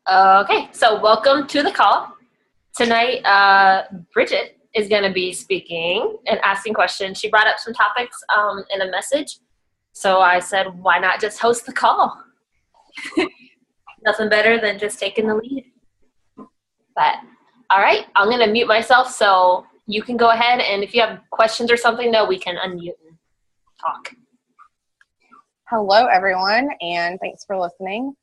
Okay, so welcome to the call. Tonight, Bridget is going to be speaking and asking questions. She brought up some topics in a message. So I said, why not just host the call? Nothing better than just taking the lead. But, all right, I'm going to mute myself so you can go ahead. And if you have questions or something, though, we can unmute and talk. Hello, everyone, and thanks for listening.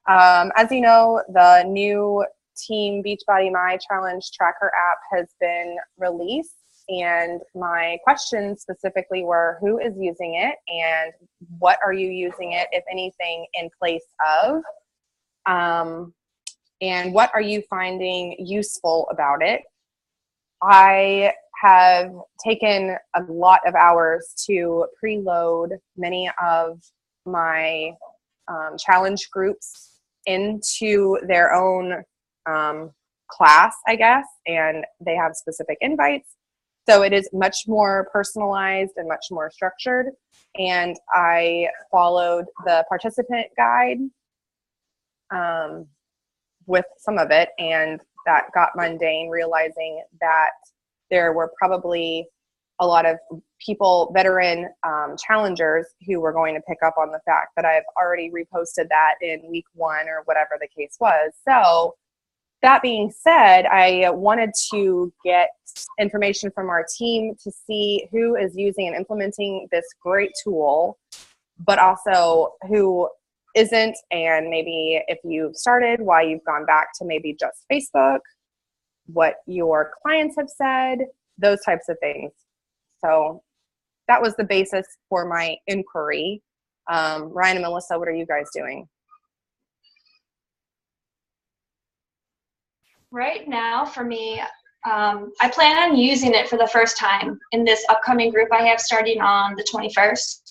As you know, the new Team Beachbody My Challenge Tracker app has been released, and my questions specifically were, who is using it, and what are you using it, if anything, in place of, and what are you finding useful about it? I have taken a lot of hours to preload many of my challenge groups into their own class, I guess, and they have specific invites. So it is much more personalized and much more structured. And I followed the participant guide with some of it, and that got mundane, realizing that there were probably a lot of people, veteran challengers, who were going to pick up on the fact that I've already reposted that in week 1 or whatever the case was. So that being said, I wanted to get information from our team to see who is using and implementing this great tool, but also who isn't, and maybe if you've started, why you've gone back to maybe just Facebook, what your clients have said, those types of things. So that was the basis for my inquiry. Ryan and Melissa, what are you guys doing? Right now, for me, I plan on using it for the first time in this upcoming group I have starting on the 21st.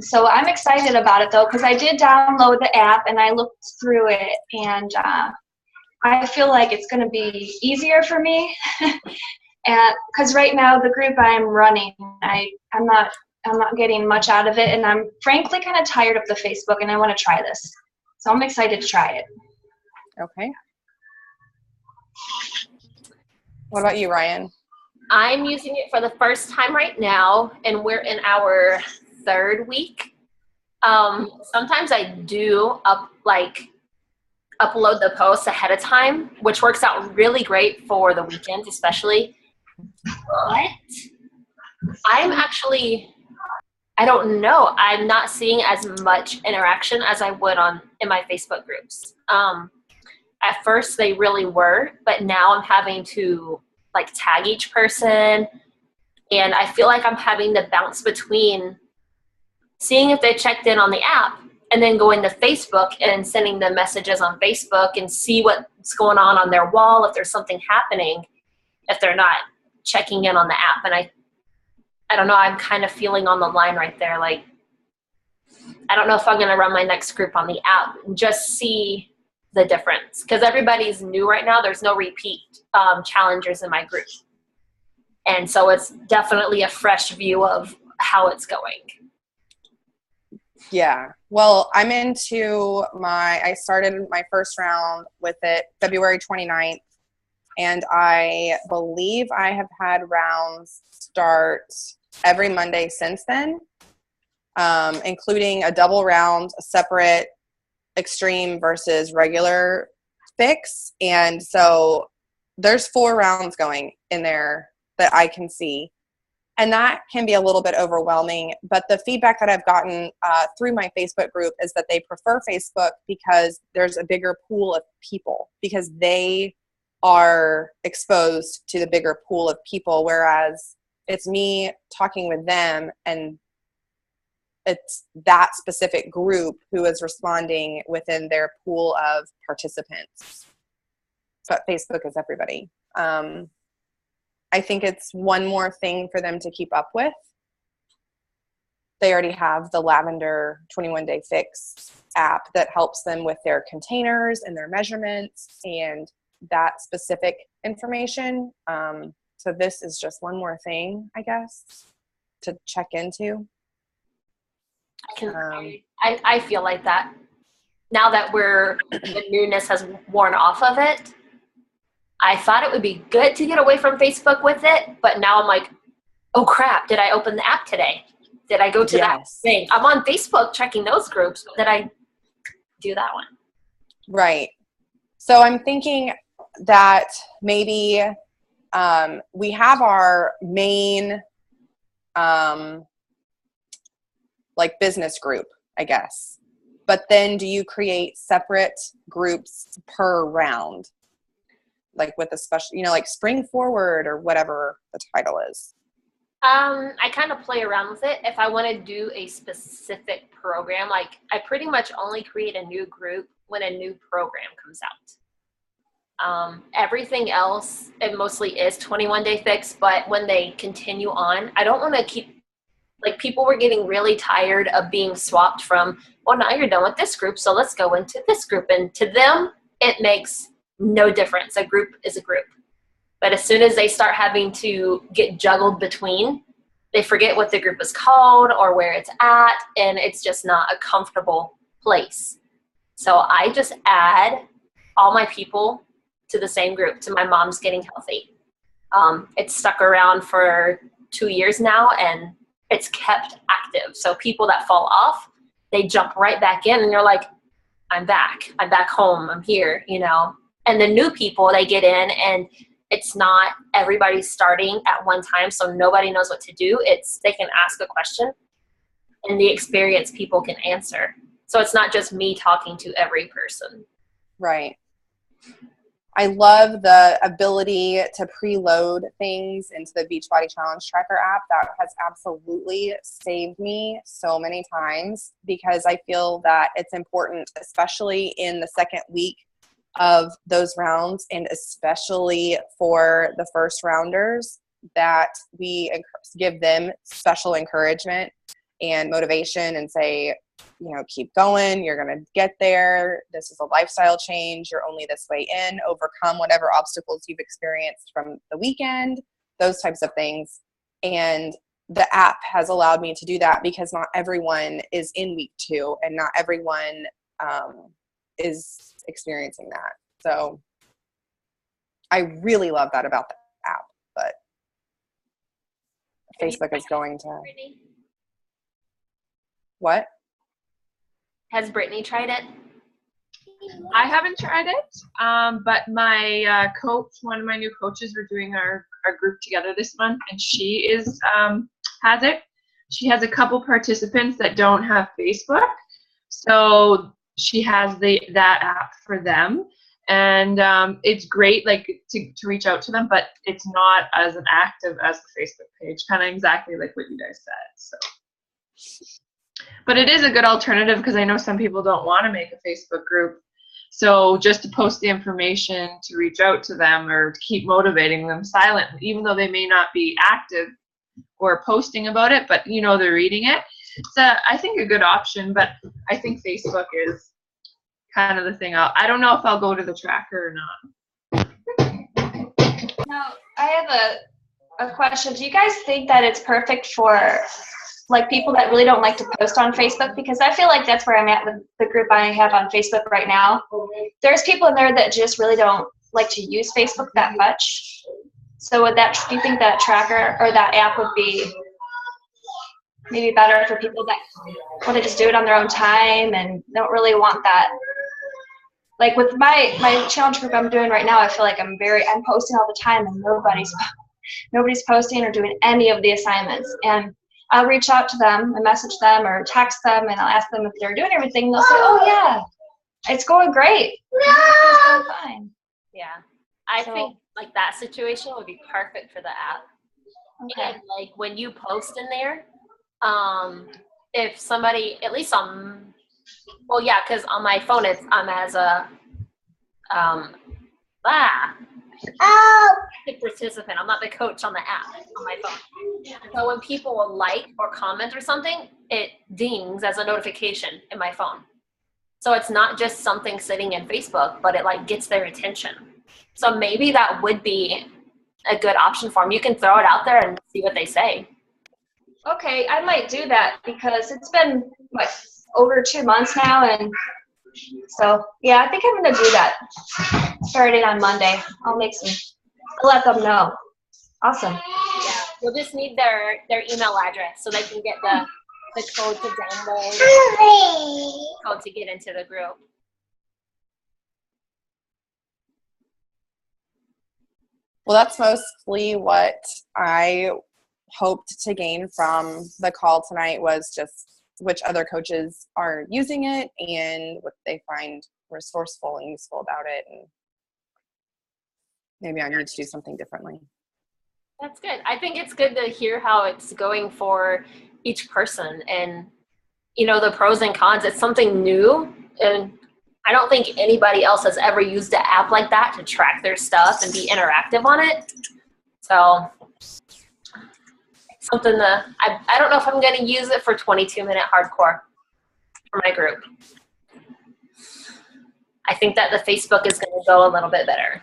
So I'm excited about it, though, because I did download the app and I looked through it, and I feel like it's going to be easier for me. And because right now the group I'm running, I'm not getting much out of it, and I'm frankly kind of tired of the Facebook, and I want to try this. So I'm excited to try it. Okay. What about you, Ryan? I'm using it for the first time right now, and we're in our 3rd week. Sometimes I do upload the posts ahead of time, which works out really great for the weekends, especially. But I don't know. I'm not seeing as much interaction as I would in my Facebook groups. At first they really were, but now I'm having to tag each person, and I feel like I'm having to bounce between seeing if they checked in on the app and then going to Facebook and sending them messages on Facebook and see what's going on their wall, if there's something happening, if they're not checking in on the app. And I don't know, I'm kind of feeling on the line right there. I don't know if I'm going to run my next group on the app and just see the difference, because everybody's new right now. There's no repeat challengers in my group. And so it's definitely a fresh view of how it's going. Yeah. Well, I started my first round with it February 29th. And I believe I have had rounds start every Monday since then, including a double round, a separate extreme versus regular fix. And so there's 4 rounds going in there that I can see. And that can be a little bit overwhelming. But the feedback that I've gotten through my Facebook group is that they prefer Facebook because there's a bigger pool of people, because they are exposed to the bigger pool of people, whereas it's me talking with them and it's that specific group who is responding within their pool of participants. But Facebook is everybody. I think it's one more thing for them to keep up with. They already have the Lavender 21-Day Fix app that helps them with their containers and their measurements and that specific information. So this is just one more thing, I guess, to check into. I feel like that. now that the newness has worn off of it, I thought it would be good to get away from Facebook with it, but now I'm like, oh crap, did I open the app today? Did I go to that thing? I'm on Facebook checking those groups, but did I do that one? Right. So I'm thinking that maybe we have our main like business group, I guess. But then do you create separate groups per round? Like with a special, you know, like Spring Forward or whatever the title is. I kind of play around with it. If I want to do a specific program, like I pretty much only create a new group when a new program comes out. Everything else, it mostly is 21-day fix, but when they continue on, I don't want to keep, like people were getting really tired of being swapped from, well, now you're done with this group, so let's go into this group. And to them, it makes no difference. A group is a group. But as soon as they start having to get juggled between, they forget what the group is called or where it's at, and it's just not a comfortable place. So I just add all my people to the same group, to my Mom's Getting Healthy. It's stuck around for 2 years now, and it's kept active. So people that fall off, they jump right back in, and you're like, I'm back home, I'm here, you know. And the new people, they get in, and it's not everybody's starting at one time, so nobody knows what to do. It's they can ask a question, and the experienced people can answer. So it's not just me talking to every person. Right. I love the ability to preload things into the Beachbody Challenge Tracker app. That has absolutely saved me so many times because I feel that it's important, especially in the second week of those rounds, and especially for the first rounders, that we give them special encouragement and motivation and say, you know, keep going, you're going to get there, this is a lifestyle change, you're only this way in, overcome whatever obstacles you've experienced from the weekend, those types of things. And the app has allowed me to do that because not everyone is in week 2 and not everyone is experiencing that. So I really love that about the app, but Facebook is going to... What? Has Brittany tried it? I haven't tried it, but my coach, one of my new coaches, we're doing our group together this month, and she has it. She has a couple participants that don't have Facebook, so she has that app for them, and it's great, like to reach out to them, but it's not as an active as the Facebook page, kind of exactly like what you guys said. So. But it is a good alternative because I know some people don't want to make a Facebook group. So just to post the information to reach out to them or to keep motivating them silently, even though they may not be active or posting about it, but you know they're reading it. It's I think a good option, but I think Facebook is kind of the thing. I don't know if I'll go to the tracker or not. Now, I have a question. Do you guys think that it's perfect for like people that really don't like to post on Facebook? Because I feel like that's where I'm at with the group I have on Facebook right now. There's people in there that just really don't like to use Facebook that much. So do you think that tracker or that app would be maybe better for people that want to just do it on their own time and don't really want that? Like with my challenge group I'm doing right now, I feel like I'm posting all the time and nobody's posting or doing any of the assignments. And I'll reach out to them and message them or text them, and I'll ask them if they're doing everything. And they'll say, oh, yeah, it's going great. It's going fine. Yeah. I think like that situation would be perfect for the app. Okay. And like when you post in there, if somebody, at least well, yeah, because on my phone, I'm as a active participant. I'm not the coach on the app on my phone. So when people will like or comment or something, it dings as a notification in my phone. So it's not just something sitting in Facebook, but it like gets their attention. So maybe that would be a good option for them. You can throw it out there and see what they say. Okay, I might do that because it's been over 2 months now, and So yeah, I think I'm gonna do that starting on Monday. I'll let them know. Awesome. Yeah, we'll just need their email address so they can get the code to download, code to get into the group. Well, that's mostly what I hoped to gain from the call tonight, was just which other coaches are using it and what they find resourceful and useful about it. And maybe I need to do something differently. That's good. I think it's good to hear how it's going for each person and, the pros and cons. It's something new, and I don't think anybody else has ever used an app like that to track their stuff and be interactive on it. So something that I don't know if I'm going to use it for 22-minute hardcore for my group. I think that the Facebook is going to go a little bit better.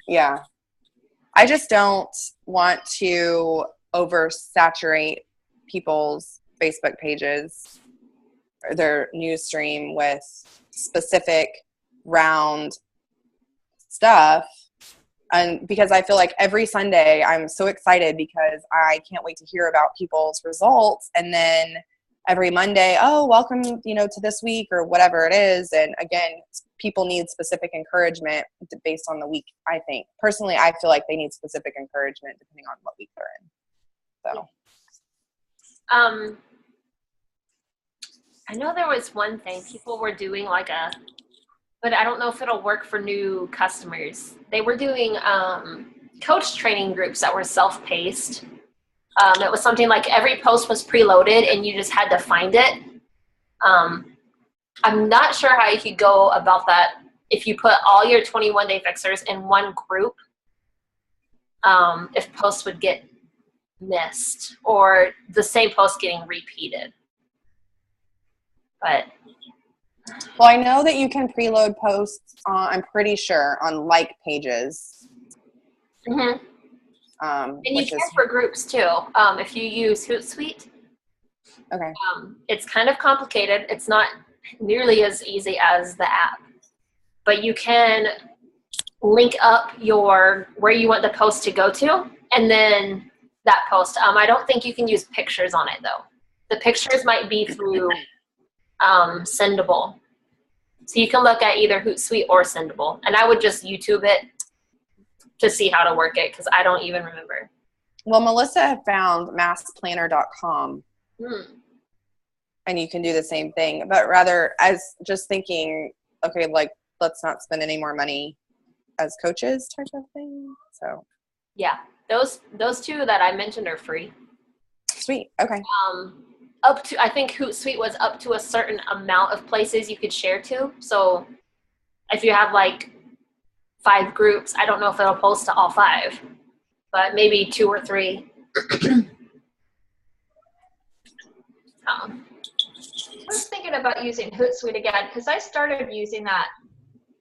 Yeah. I just don't want to oversaturate people's Facebook pages or their news stream with specific round stuff. And because I feel like every Sunday I'm so excited because I can't wait to hear about people's results. And then every Monday, oh, welcome, to this week or whatever it is. And again, people need specific encouragement based on the week, I think. Personally, I feel like they need specific encouragement depending on what week they're in. So. I know there was one thing people were doing but I don't know if it'll work for new customers. They were doing coach training groups that were self-paced. It was something like every post was preloaded and you just had to find it. I'm not sure how you could go about that if you put all your 21-day fixers in one group, if posts would get missed or the same post getting repeated. But well, I know that you can preload posts, I'm pretty sure, on like pages. Mm-hmm. And you can for groups too. If you use Hootsuite, okay. It's kind of complicated. It's not nearly as easy as the app, but you can link up where you want the post to go to, and then that post. I don't think you can use pictures on it though. The pictures might be through Sendable. So you can look at either Hootsuite or Sendable, and I would just YouTube it to see how to work it because I don't even remember. Well, Melissa had found massplanner.com, and you can do the same thing, but rather as just thinking, okay, like let's not spend any more money as coaches type of thing. So yeah, those two that I mentioned are free. Sweet. Okay. Up to, I think Hootsuite was up to a certain amount of places you could share to. So if you have like 5 groups, I don't know if it'll post to all 5, but maybe 2 or 3. I was thinking about using Hootsuite again because I started using that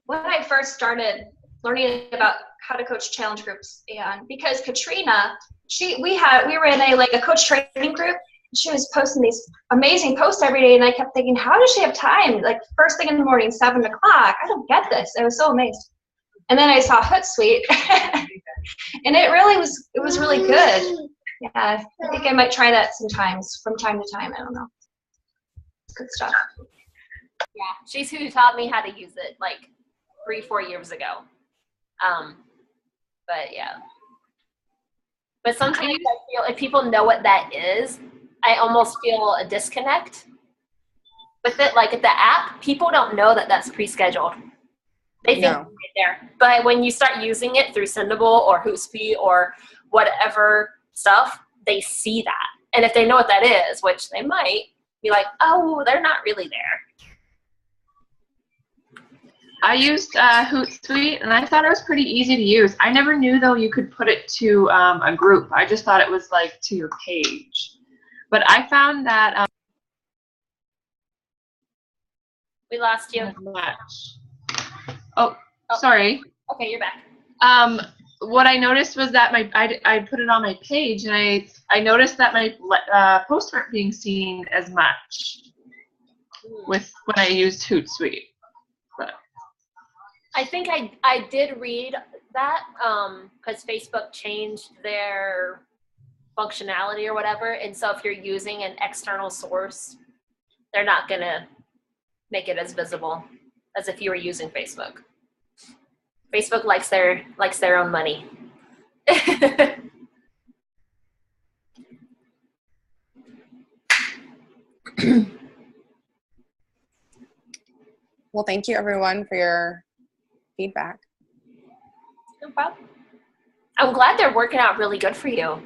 when I first started learning about how to coach challenge groups, and because Katrina, we were in a coach training group. She was posting these amazing posts every day, and I kept thinking, how does she have time? Like first thing in the morning, 7 o'clock. I don't get this. I was so amazed. And then I saw Hootsuite, and it was really good. Yeah, I think I might try that sometimes from time to time. I don't know. It's good stuff. Yeah, she's who taught me how to use it like 3-4 years ago. But yeah. But sometimes I feel if people know what that is, I almost feel a disconnect with it. Like at the app, people don't know that that's pre-scheduled. They think it's right there. But when you start using it through Sendable or Hootsuite or whatever stuff, they see that. And if they know what that is, which they might, be like, oh, they're not really there. I used Hootsuite, and I thought it was pretty easy to use. I never knew, though, you could put it to a group. I just thought it was, like, to your page. But I found that we lost you. Oh, sorry. Okay, you're back. What I noticed was that I put it on my page, and I noticed that my posts weren't being seen as much. with when I used Hootsuite. But I think I did read that because Facebook changed their functionality or whatever, and so if you're using an external source, they're not gonna make it as visible as if you were using Facebook. Facebook likes their own money. Well, thank you everyone for your feedback. No problem. I'm glad they're working out really good for you.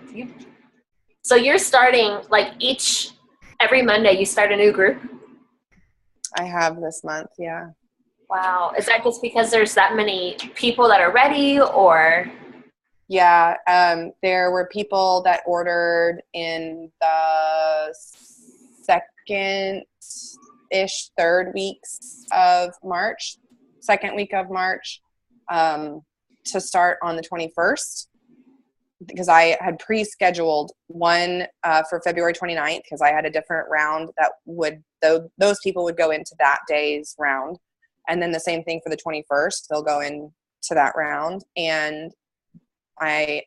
So you're starting like every Monday you start a new group? I have this month, yeah. Wow. Is that just because there's that many people that are ready, or? Yeah, there were people that ordered in the third weeks of March, second week of March, to start on the 21st, because I had pre-scheduled one for February 29th because I had a different round that those people would go into that day's round. And then the same thing for the 21st, they'll go into that round. And they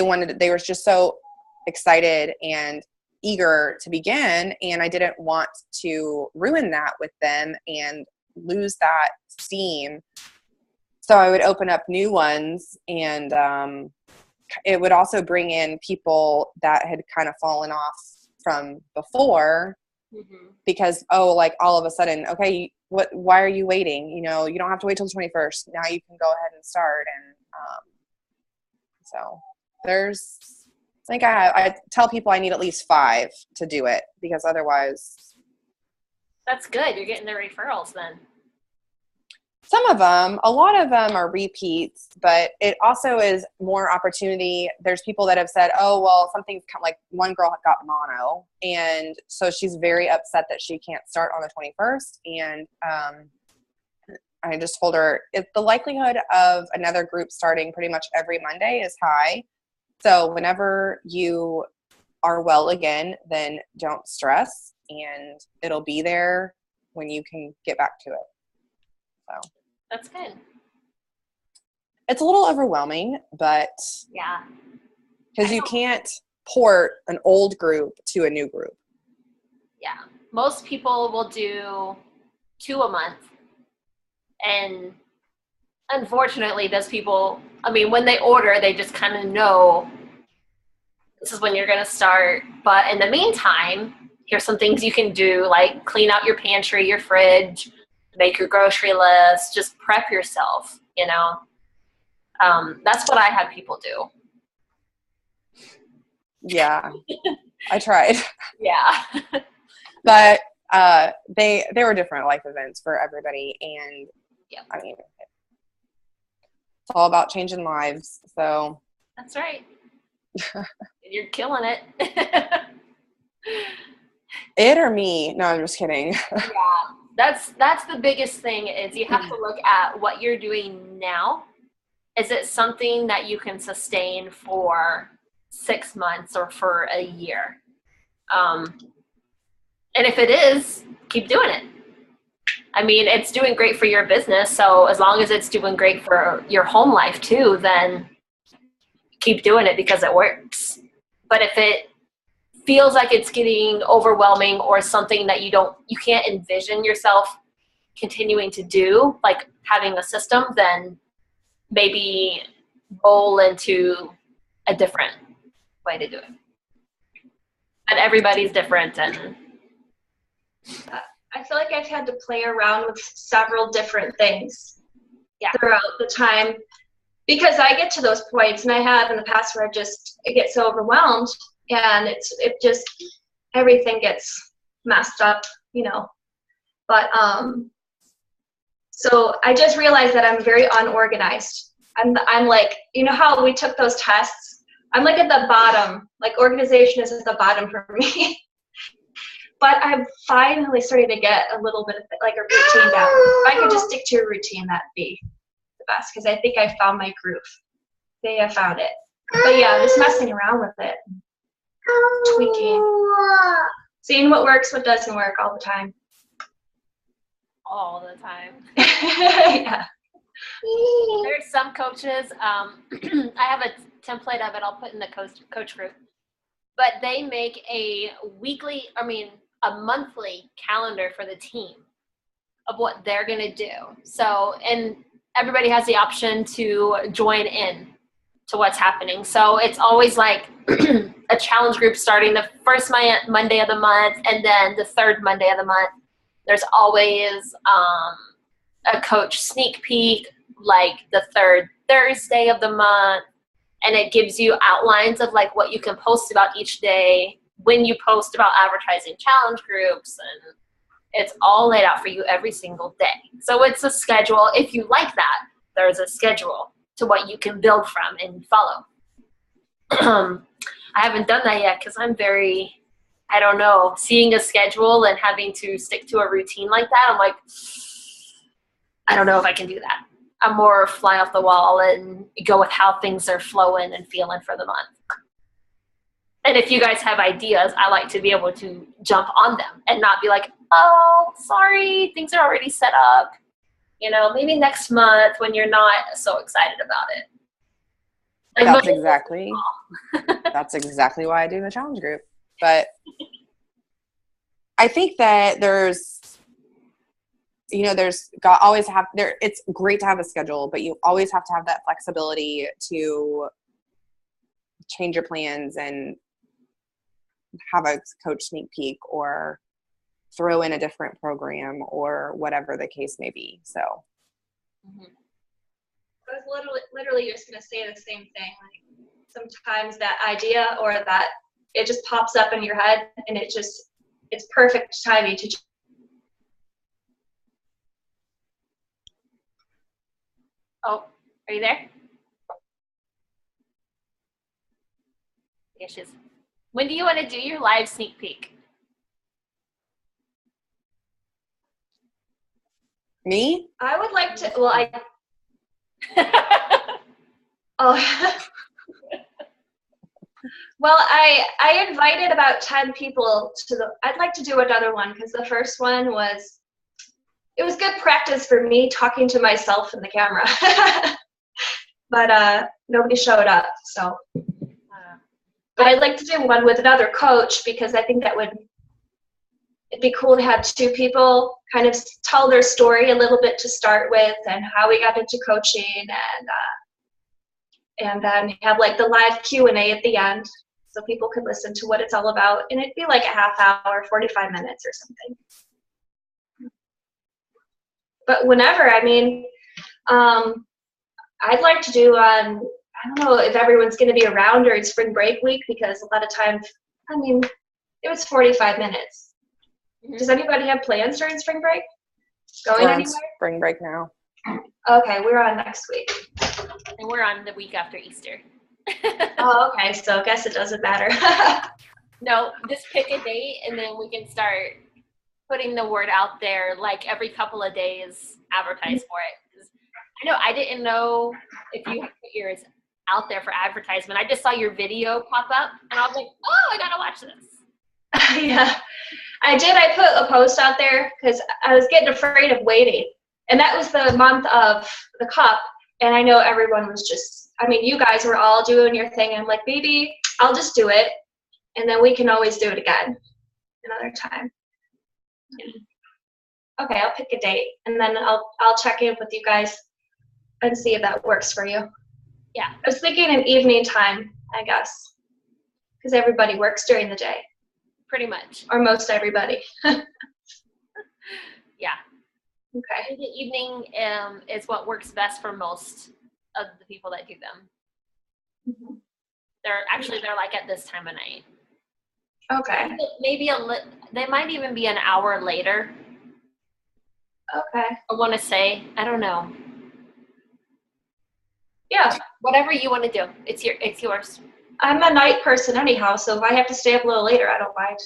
were just so excited and eager to begin, and I didn't want to ruin that with them and lose that steam. So I would open up new ones, and it would also bring in people that had kind of fallen off from before, because like all of a sudden, okay, why are you waiting? You don't have to wait till the 21st. Now you can go ahead and start. And so I tell people I need at least 5 to do it, because otherwise. That's good. You're getting the referrals then. Some of them, a lot of them are repeats, but it also is more opportunity. There's people that have said, oh, well, something's like one girl got mono, and so she's very upset that she can't start on the 21st. And I just told her the likelihood of another group starting pretty much every Monday is high. So whenever you are well again, then don't stress, and it'll be there when you can get back to it. So that's good. It's a little overwhelming, but yeah, because you can't port an old group to a new group. Yeah, most people will do 2 a month, and unfortunately, those people, when they order, they just kind of know this is when you're going to start. But in the meantime, here's some things you can do, like clean out your pantry, your fridge, make your grocery list, just prep yourself, That's what I had people do. Yeah, I tried. Yeah. But they were different life events for everybody. And yeah, it's all about changing lives. So that's right. You're killing it. It or me? No, I'm just kidding. Yeah, that's the biggest thing is you have to look at what you're doing now. Is it something that you can sustain for 6 months or for a year? And if it is, keep doing it. It's doing great for your business. So as long as it's doing great for your home life too, then keep doing it because it works. But if it feels like it's getting overwhelming or something that you can't envision yourself continuing to do, like having a system, then maybe roll into a different way to do it. But everybody's different, and I feel like I've had to play around with several different things throughout the time, because I get to those points, and I have in the past where I get so overwhelmed, and it just everything gets messed up, But so I just realized that I'm very unorganized. I'm like, how we took those tests? I'm like at the bottom. Like organization is at the bottom for me. But I'm finally starting to get a little bit of like a routine down. If I could just stick to a routine, that'd be the best, because I think I found my groove. I found it. But yeah, just messing around with it, tweaking. seeing what works, what doesn't work all the time. All the time. Yeah. There's some coaches, I have a template of it I'll put in the coach group, but they make a monthly calendar for the team of what they're going to do. So, and everybody has the option to join in to what's happening. So it's always like a challenge group starting the first Monday of the month, and then the third Monday of the month. There's always a coach sneak peek, like the third Thursday of the month, and it gives you outlines of like what you can post about each day, when you post about advertising challenge groups, and it's all laid out for you every single day. So it's a schedule. If you like that, there's a schedule to what you can build from and follow. I haven't done that yet because I'm very, I don't know, seeing a schedule and having to stick to a routine like that, I'm like, I don't know if I can do that. I'm more fly off the wall and go with how things are flowing and feeling for the month. And if you guys have ideas, I like to be able to jump on them and not be like, oh, sorry, things are already set up. You know, maybe next month when you're not so excited about it. Like that's exactly why I do the challenge group. But I think that it's great to have a schedule, but you always have to have that flexibility to change your plans and have a coach sneak peek or throw in a different program or whatever the case may be. So I was literally just going to say the same thing. Like sometimes that idea or that it just pops up in your head and it's perfect timing to. Oh, are you there? Yeah, she is. When do you want to do your live sneak peek? Me? I would like to, well, I invited about 10 people I'd like to do another one because the first one it was good practice for me talking to myself in the camera. But nobody showed up, so. But I'd like to do one with another coach because I think it'd be cool to have two people kind of tell their story a little bit to start with and how we got into coaching, and then have like the live Q&A at the end so people could listen to what it's all about, and it'd be like a half hour, 45 minutes or something. But whenever, I'd like to do I don't know if everyone's going to be around during spring break week because a lot of times, it was 45 minutes. Mm-hmm. Does anybody have plans during spring break? Going anywhere? Spring break now. Okay, we're on next week. And we're on the week after Easter. Oh, okay, so I guess it doesn't matter. No, just pick a date and then we can start putting the word out there like every couple of days, advertise for it. I didn't know if you had put yours out there for advertisement. I just saw your video pop up and I was like, oh, I gotta watch this. Yeah, I did. I put a post out there because I was getting afraid of waiting. And that was the month of the cup. And I know everyone was you guys were all doing your thing. And I'm like, maybe I'll just do it. And then we can always do it again another time. Okay, I'll pick a date. And then I'll check in with you guys and see if that works for you. Yeah, I was thinking an evening time, I guess, because everybody works during the day. Pretty much. Or most everybody. Yeah. Okay. I think the evening is what works best for most of the people that do them. Mm-hmm. They're like at this time of night. Okay. Maybe they might even be an hour later. Okay. I want to say, I don't know. Yeah. Whatever you want to do, it's yours. I'm a night person anyhow, so if I have to stay up a little later, I don't mind.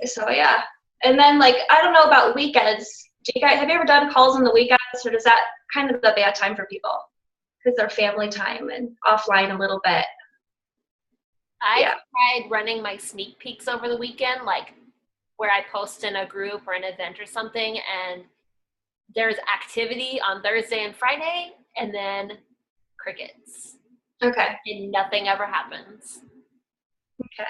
So yeah. And then I don't know about weekends. Have you ever done calls on the weekends, or is that kind of a bad time for people because they're family time and offline a little bit? I tried running my sneak peeks over the weekend, like where I post in a group or an event or something, and there's activity on Thursday and Friday, and then crickets. Okay. And nothing ever happens. Okay.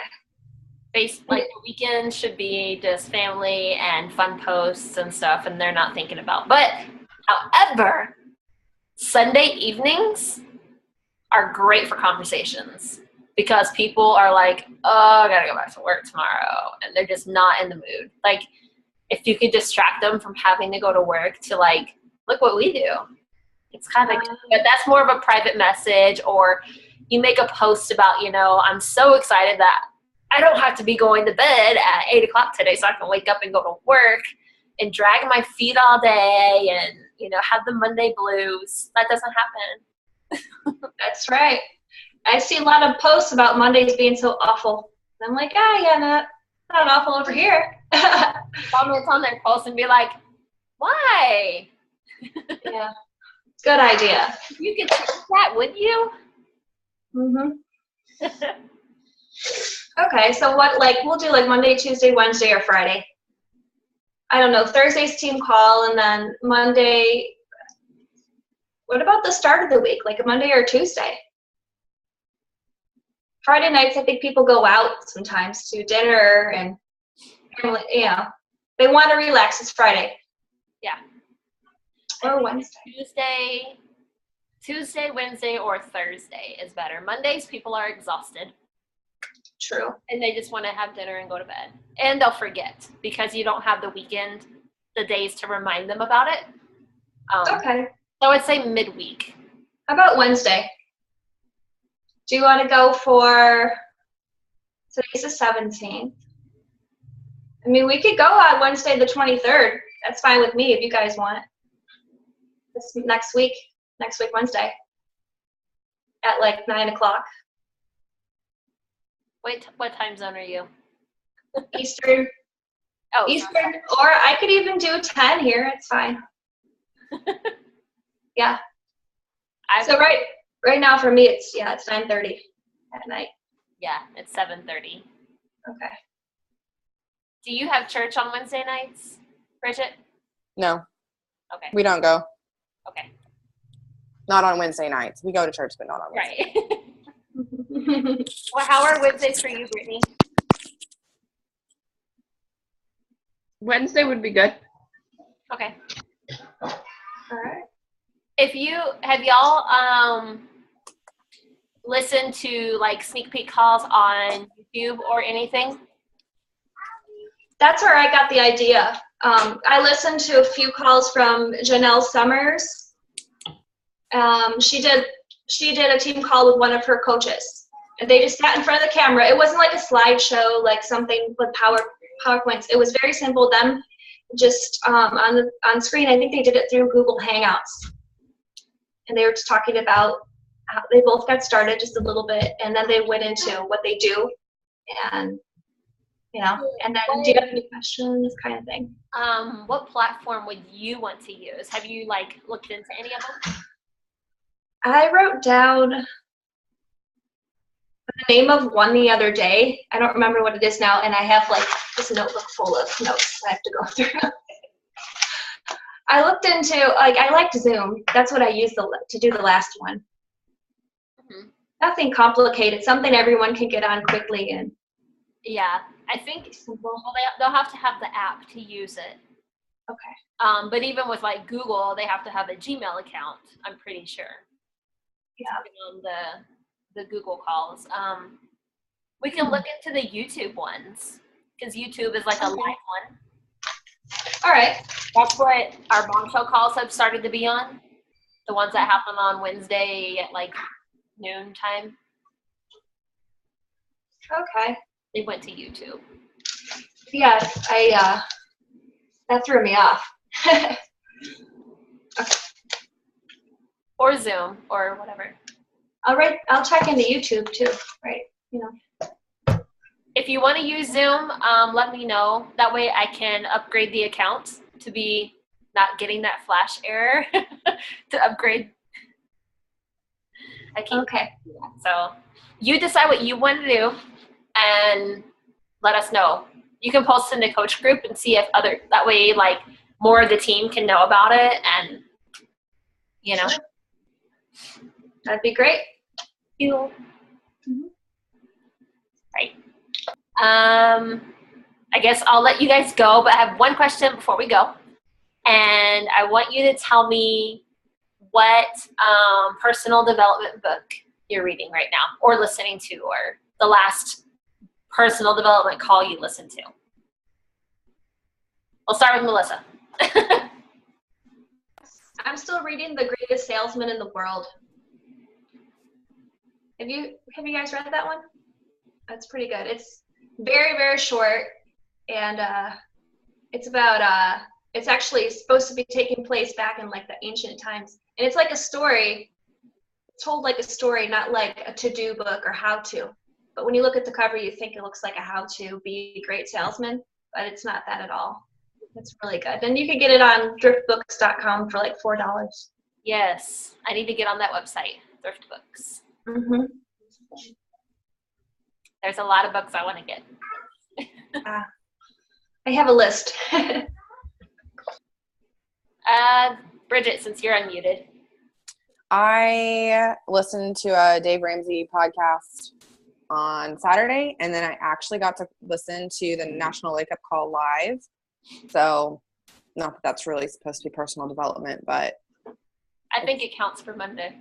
Like the weekend should be just family and fun posts and stuff, and they're not thinking about. But however, Sunday evenings are great for conversations because people are like, oh, I gotta go back to work tomorrow, and they're just not in the mood. Like, if you could distract them from having to go to work to like, look what we do. It's kind of, but that's more of a private message, or you make a post about, I'm so excited that I don't have to be going to bed at 8 o'clock today so I can wake up and go to work and drag my feet all day and, have the Monday blues. That doesn't happen. That's right. I see a lot of posts about Mondays being so awful. I'm like, not awful over here. Comments on their posts and be like, why? Yeah. Good idea. You could change that, would you? Mm-hmm. Okay, so we'll do like Monday, Tuesday, Wednesday, or Friday. I don't know, Thursday's team call, and then Monday, what about the start of the week, like a Monday or Tuesday? Friday nights, I think people go out sometimes to dinner and, they want to relax. It's Friday. Yeah. Or Wednesday. Tuesday, Wednesday, or Thursday is better. Mondays, people are exhausted. True. And they just want to have dinner and go to bed. And they'll forget because you don't have the weekend, the days to remind them about it. Okay. So I'd say midweek. How about Wednesday? Do you want to go for, today's the 17th. I mean, we could go on Wednesday the 23rd. That's fine with me if you guys want it. This next week Wednesday at like 9 o'clock. Wait, what time zone are you? Eastern. Oh, Eastern. Or I could even do 10 here. It's fine. Yeah. So right now for me it's 9:30 at night. Yeah, it's 7:30. Okay. Do you have church on Wednesday nights, Bridget? No. Okay. We don't go. Okay. Not on Wednesday nights. We go to church, but not on Wednesday. Right. Well, how are Wednesdays for you, Brittany? Wednesday would be good. Okay. All right. Have y'all listened to like sneak peek calls on YouTube or anything? That's where I got the idea. I listened to a few calls from Janelle Summers. She did a team call with one of her coaches. And they just sat in front of the camera. It wasn't like a slideshow, like something with PowerPoints. It was very simple. Them just on screen. I think they did it through Google Hangouts. And they were just talking about how they both got started just a little bit, and then they went into what they do, and and then do you have any questions, kind of thing. What platform would you want to use? Have you looked into any of them? I wrote down the name of one the other day. I don't remember what it is now, and I have this notebook full of notes I have to go through. I looked into, I liked Zoom. That's what I used to do the last one. Mm-hmm. Nothing complicated, something everyone can get on quickly. And yeah, I think they'll have to have the app to use it. Okay. But even with Google, they have to have a Gmail account, I'm pretty sure. Yeah. On the Google calls. We can look into the YouTube ones because YouTube is a live one. All right. That's what our bombshell calls have started to be on. The ones that happen on Wednesday at noon time. Okay. They went to YouTube. Yeah, that threw me off. Okay. Or Zoom or whatever. I'll check into YouTube too, right? If you want to use Zoom, let me know. That way I can upgrade the account to be not getting that flash error to upgrade. I can't do that. So you decide what you want to do and let us know. You can post in the coach group and see if that way, like, more of the team can know about it, and, you know. That'd be great. You. Mm-hmm. Right. I guess I'll let you guys go, but I have one question before we go. And I want you to tell me what personal development book you're reading right now or listening to, or the last personal development call you listened to. We'll start with Melissa. I'm still reading The Greatest Salesman in the World. Have you guys read that one? That's pretty good. It's very, very short, and it's about it's actually supposed to be taking place back in like the ancient times, and it's like a story told like a story, not like a to-do book or how-to. But when you look at the cover, you think it looks like a how-to be a great salesman, but it's not that at all. It's really good. And you can get it on thriftbooks.com for like $4. Yes, I need to get on that website, Thrift Books. Mm-hmm. There's a lot of books I want to get. I have a list. Bridget, since you're unmuted. I listened to a Dave Ramsey podcast on Saturday, and then I actually got to listen to the National Wake Up Call live. So, not that that's really supposed to be personal development, but I think it counts for Monday.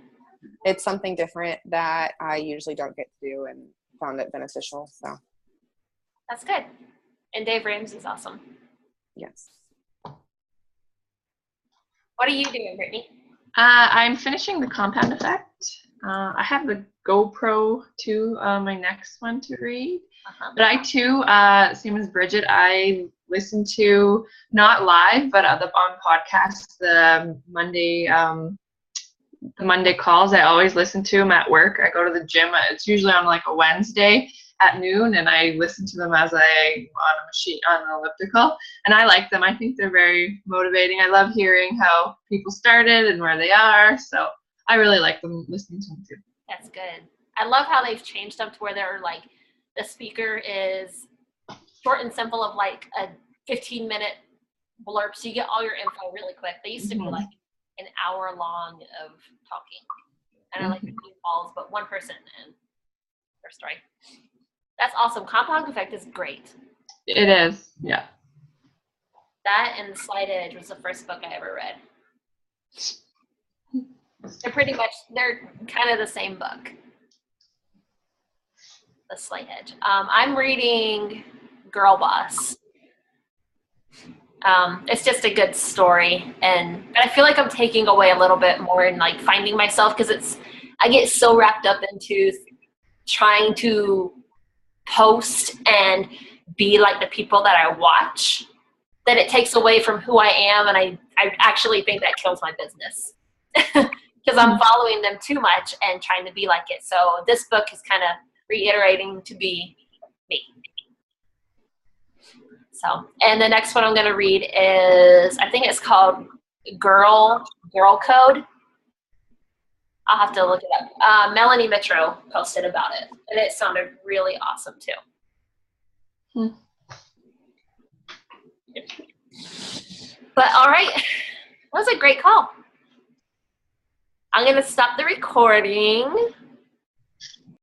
It's something different that I usually don't get to do, and found it beneficial. So that's good. And Dave Ramsey's awesome. Yes. What are you doing, Brittany? I'm finishing The Compound Effect. I have the GoPro too, my next one to read. But I too, same as Bridget, I listen to, not live, but on podcasts, the Monday calls. I always listen to them at work. I go to the gym. It's usually on like a Wednesday at noon, and I listen to them as on an elliptical, and I like them. I think they're very motivating. I love hearing how people started and where they are, so I really like them, listening to them too. That's good. I love how they've changed them to where they're like, the speaker is short and simple, of like a 15-minute blurb, so you get all your info really quick. They used to be like an hour long of talking, and I like the team calls, but one person and their story. That's awesome. Compound Effect is great. It is, yeah. That and The Slight Edge was the first book I ever read. They're kind of the same book. The Slight Edge. I'm reading Girl Boss. It's just a good story, and I feel like I'm taking away a little bit more and like finding myself, because I get so wrapped up into trying to post and be like the people that I watch, that it takes away from who I am, and I actually think that kills my business because I'm following them too much and trying to be like it. So this book is kind of reiterating to be me. So, and the next one I'm going to read is, I think it's called Girl Code. I'll have to look it up. Melanie Mitro posted about it, and it sounded really awesome too. But all right, that was a great call. I'm going to stop the recording.